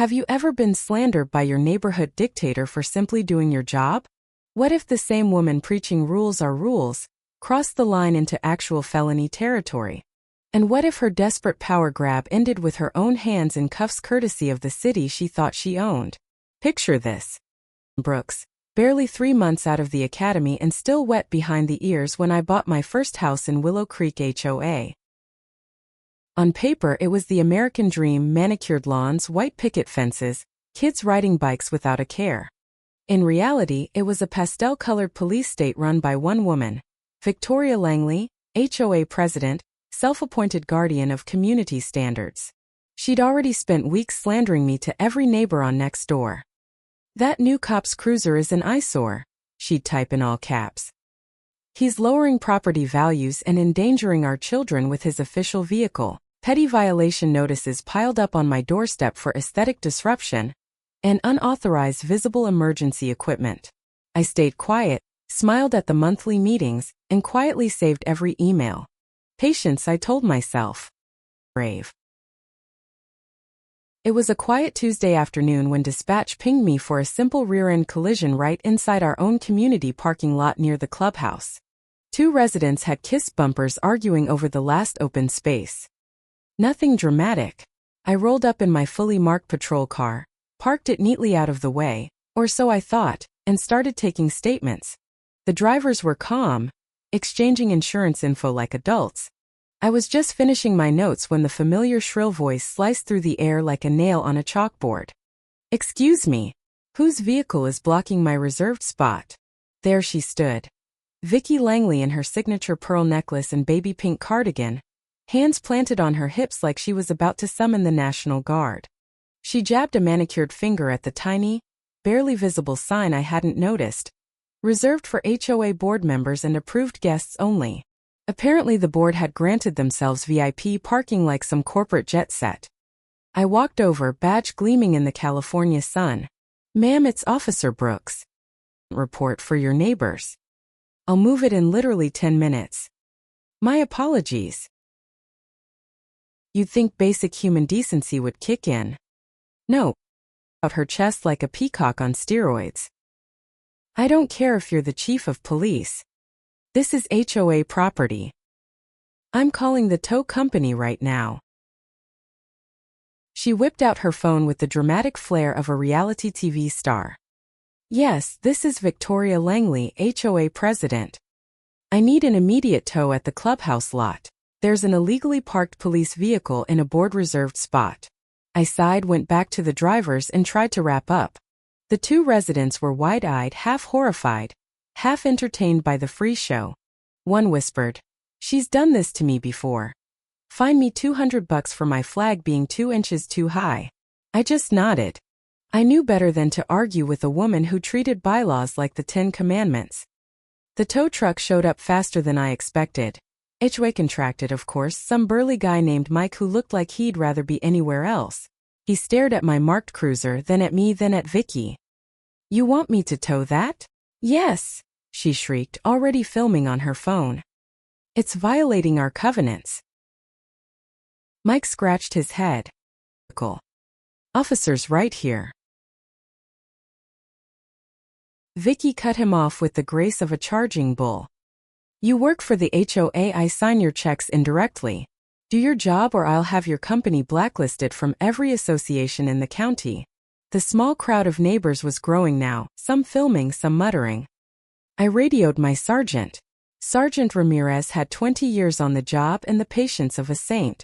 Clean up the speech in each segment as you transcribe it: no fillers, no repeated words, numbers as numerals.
Have you ever been slandered by your neighborhood dictator for simply doing your job? What if the same woman preaching rules are rules crossed the line into actual felony territory? And what if her desperate power grab ended with her own hands in cuffs courtesy of the city she thought she owned? Picture this. Brooks, barely 3 months out of the academy and still wet behind the ears when I bought my first house in Willow Creek HOA. On paper it was the American dream: manicured lawns, white picket fences, kids riding bikes without a care. In reality, it was a pastel-colored police state run by one woman, Victoria Langley, HOA president, self-appointed guardian of community standards. She'd already spent weeks slandering me to every neighbor on next door. "That new cop's cruiser is an eyesore," she'd type in all caps. "He's lowering property values and endangering our children with his official vehicle." Petty violation notices piled up on my doorstep for aesthetic disruption and unauthorized visible emergency equipment. I stayed quiet, smiled at the monthly meetings, and quietly saved every email. Patience, I told myself. Brave. It was a quiet Tuesday afternoon when dispatch pinged me for a simple rear-end collision right inside our own community parking lot near the clubhouse. 2 residents had kissed bumpers arguing over the last open space. Nothing dramatic. I rolled up in my fully marked patrol car, parked it neatly out of the way, or so I thought, and started taking statements. The drivers were calm, exchanging insurance info like adults. I was just finishing my notes when the familiar shrill voice sliced through the air like a nail on a chalkboard. "Excuse me, whose vehicle is blocking my reserved spot?" There she stood. Vicki Langley in her signature pearl necklace and baby pink cardigan, hands planted on her hips like she was about to summon the National Guard. She jabbed a manicured finger at the tiny, barely visible sign I hadn't noticed. "Reserved for HOA board members and approved guests only." Apparently the board had granted themselves VIP parking like some corporate jet set. I walked over, badge gleaming in the California sun. "Ma'am, it's Officer Brooks. Report for your neighbors. I'll move it in literally 10 minutes. My apologies." You'd think basic human decency would kick in. No. Out her chest like a peacock on steroids. "I don't care if you're the chief of police. This is HOA property. I'm calling the tow company right now." She whipped out her phone with the dramatic flair of a reality TV star. "Yes, this is Victoria Langley, HOA president. I need an immediate tow at the clubhouse lot. There's an illegally parked police vehicle in a board-reserved spot." I sighed, went back to the drivers, and tried to wrap up. The 2 residents were wide-eyed, half horrified, half entertained by the free show. One whispered, "She's done this to me before. Fine me $200 for my flag being 2 inches too high." I just nodded. I knew better than to argue with a woman who treated bylaws like the 10 Commandments. The tow truck showed up faster than I expected. HOA contracted, of course, some burly guy named Mike who looked like he'd rather be anywhere else. He stared at my marked cruiser, then at me, then at Vicky. "You want me to tow that?" "Yes," she shrieked, already filming on her phone. "It's violating our covenants." Mike scratched his head. "Officer's right here." Vicky cut him off with the grace of a charging bull. "You work for the HOA. I sign your checks indirectly. Do your job or I'll have your company blacklisted from every association in the county." The small crowd of neighbors was growing now, some filming, some muttering. I radioed my sergeant. Sergeant Ramirez had 20 years on the job and the patience of a saint.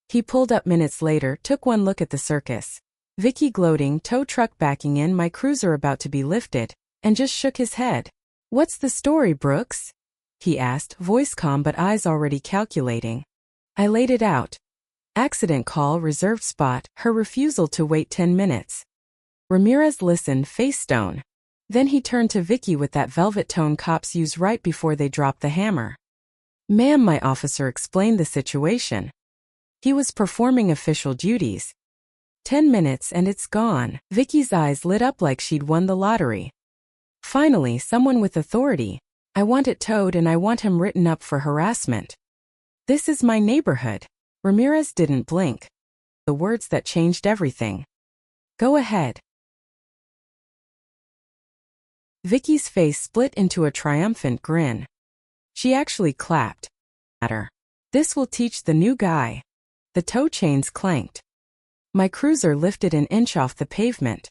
He pulled up minutes later, took one look at the circus. Vicky gloating, tow truck backing in, my cruiser about to be lifted, and just shook his head. "What's the story, Brooks?" he asked, voice calm but eyes already calculating. I laid it out. Accident call, reserved spot, her refusal to wait 10 minutes. Ramirez listened, face stone. Then he turned to Vicky with that velvet tone cops use right before they drop the hammer. "Ma'am," my officer explained the situation. He was performing official duties. 10 minutes and it's gone. Vicky's eyes lit up like she'd won the lottery. Finally, someone with authority. I want it towed and I want him written up for harassment. This is my neighborhood. Ramirez didn't blink. The words that changed everything. Go ahead. Vicky's face split into a triumphant grin. She actually clapped. This will teach the new guy. The tow chains clanked. My cruiser lifted an inch off the pavement.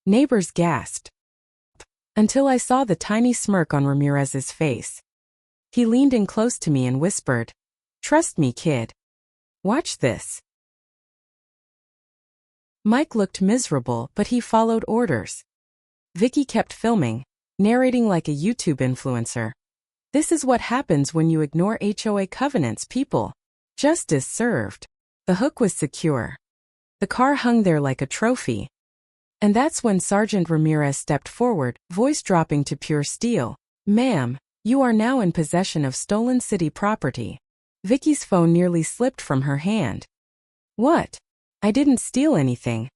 Neighbors gasped. Until I saw the tiny smirk on Ramirez's face. He leaned in close to me and whispered, "Trust me, kid. Watch this." Mike looked miserable, but he followed orders. Vicky kept filming, narrating like a YouTube influencer. This is what happens when you ignore HOA covenants, people. Justice served. The hook was secure. The car hung there like a trophy. And that's when Sergeant Ramirez stepped forward, voice dropping to pure steel. "Ma'am, you are now in possession of stolen city property." Vicky's phone nearly slipped from her hand. "What? I didn't steal anything.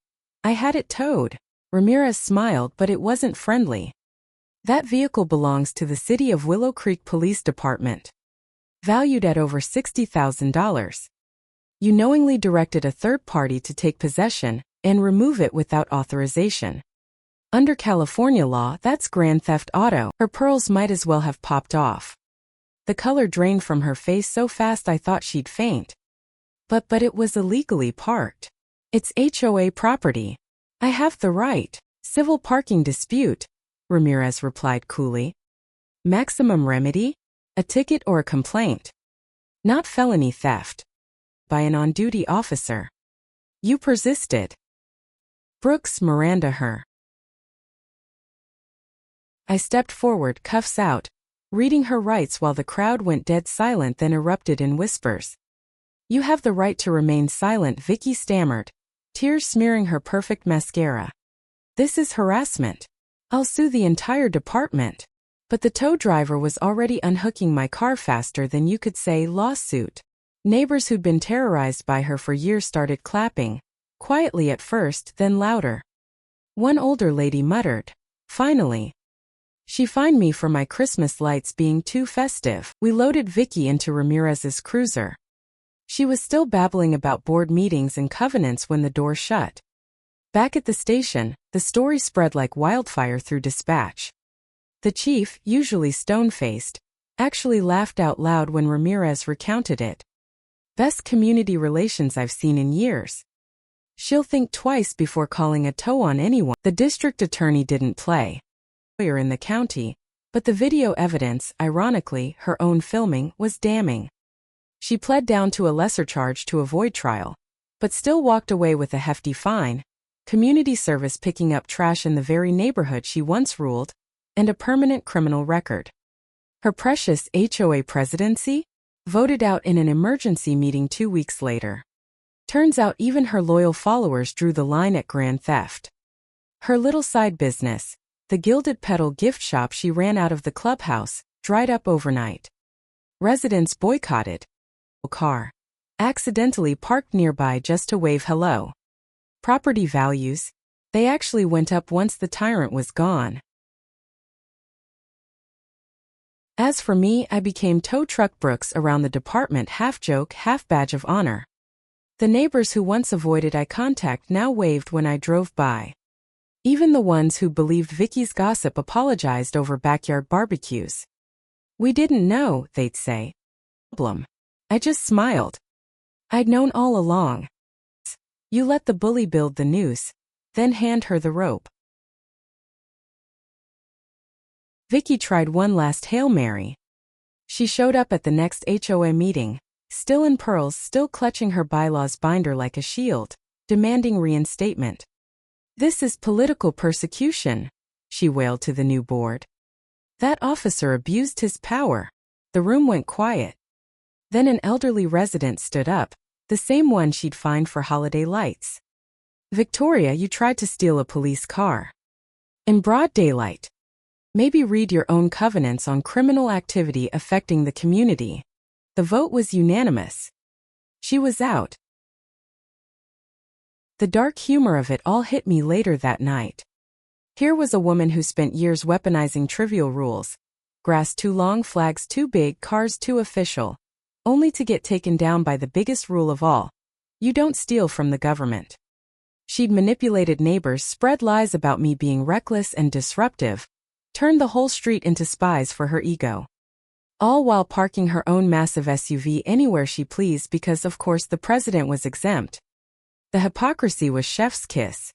I had it towed." Ramirez smiled, but it wasn't friendly. "That vehicle belongs to the City of Willow Creek Police Department. Valued at over $60,000. You knowingly directed a third party to take possession and remove it without authorization. Under California law, that's grand theft auto." Her pearls might as well have popped off. The color drained from her face so fast I thought she'd faint. But it was illegally parked. It's HOA property. I have the right. Civil parking dispute, Ramirez replied coolly. Maximum remedy? A ticket or a complaint. Not felony theft. By an on-duty officer. You persisted. Brooks Miranda her. I stepped forward, cuffs out, reading her rights while the crowd went dead silent, then erupted in whispers. You have the right to remain silent, Vicky stammered, tears smearing her perfect mascara. This is harassment. I'll sue the entire department. But the tow driver was already unhooking my car faster than you could say lawsuit. Neighbors who'd been terrorized by her for years started clapping, quietly at first, then louder. One older lady muttered, "Finally. She fined me for my Christmas lights being too festive." We loaded Vicky into Ramirez's cruiser. She was still babbling about board meetings and covenants when the door shut. Back at the station, the story spread like wildfire through dispatch. The chief, usually stone-faced, actually laughed out loud when Ramirez recounted it. Best community relations I've seen in years. She'll think twice before calling a tow on anyone. The district attorney didn't play lawyer in the county, but the video evidence, ironically, her own filming, was damning. She pled down to a lesser charge to avoid trial, but still walked away with a hefty fine, community service picking up trash in the very neighborhood she once ruled, and a permanent criminal record. Her precious HOA presidency? Voted out in an emergency meeting 2 weeks later. Turns out even her loyal followers drew the line at grand theft. Her little side business, the Gilded Petal gift shop she ran out of the clubhouse, dried up overnight. Residents boycotted. Car. Accidentally parked nearby just to wave hello. Property values, they actually went up once the tyrant was gone. As for me, I became tow truck Brooks around the department, half joke, half badge of honor. The neighbors who once avoided eye contact now waved when I drove by. Even the ones who believed Vicky's gossip apologized over backyard barbecues. We didn't know, they'd say. Problem. I just smiled. I'd known all along. You let the bully build the noose, then hand her the rope. Vicky tried one last Hail Mary. She showed up at the next HOA meeting, still in pearls, still clutching her bylaws binder like a shield, demanding reinstatement. This is political persecution, she wailed to the new board. That officer abused his power. The room went quiet. Then an elderly resident stood up, the same one she'd fined for holiday lights. Victoria, you tried to steal a police car. In broad daylight. Maybe read your own covenants on criminal activity affecting the community. The vote was unanimous. She was out. The dark humor of it all hit me later that night. Here was a woman who spent years weaponizing trivial rules. Grass too long, flags too big, cars too official. Only to get taken down by the biggest rule of all. You don't steal from the government. She'd manipulated neighbors, spread lies about me being reckless and disruptive, turned the whole street into spies for her ego. All while parking her own massive SUV anywhere she pleased because, of course, the president was exempt. The hypocrisy was chef's kiss.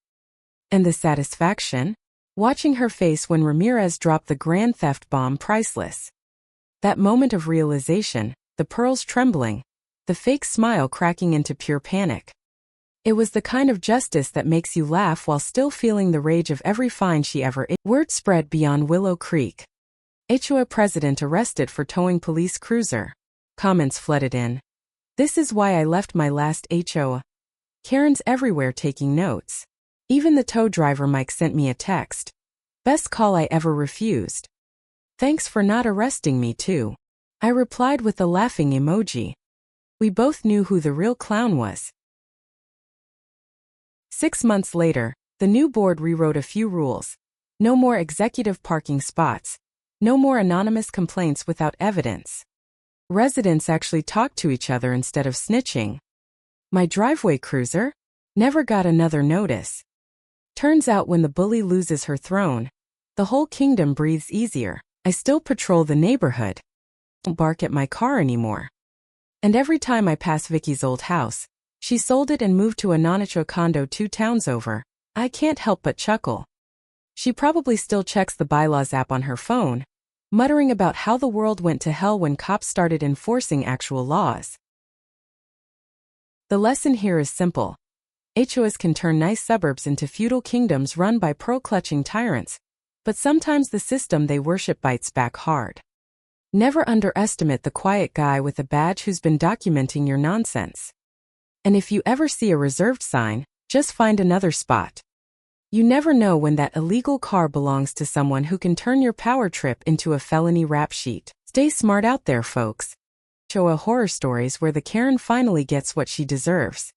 And the satisfaction? Watching her face when Ramirez dropped the grand theft bomb, priceless. That moment of realization, the pearls trembling, the fake smile cracking into pure panic. It was the kind of justice that makes you laugh while still feeling the rage of every fine she ever. Word spread beyond Willow Creek. HOA president arrested for towing police cruiser. Comments flooded in. This is why I left my last HOA. Karens everywhere taking notes. Even the tow driver Mike sent me a text. Best call I ever refused. Thanks for not arresting me too. I replied with a laughing emoji. We both knew who the real clown was. 6 months later, the new board rewrote a few rules. No more executive parking spots. No more anonymous complaints without evidence. Residents actually talked to each other instead of snitching. My driveway cruiser never got another notice. Turns out when the bully loses her throne, the whole kingdom breathes easier. I still patrol the neighborhood. Don't bark at my car anymore. And every time I pass Vicky's old house, she sold it and moved to a non-HOA condo 2 towns over, I can't help but chuckle. She probably still checks the bylaws app on her phone, muttering about how the world went to hell when cops started enforcing actual laws. The lesson here is simple. HOAs can turn nice suburbs into feudal kingdoms run by pearl-clutching tyrants, but sometimes the system they worship bites back hard. Never underestimate the quiet guy with a badge who's been documenting your nonsense. And if you ever see a reserved sign, just find another spot. You never know when that illegal car belongs to someone who can turn your power trip into a felony rap sheet. Stay smart out there, folks. HOA horror stories where the Karen finally gets what she deserves.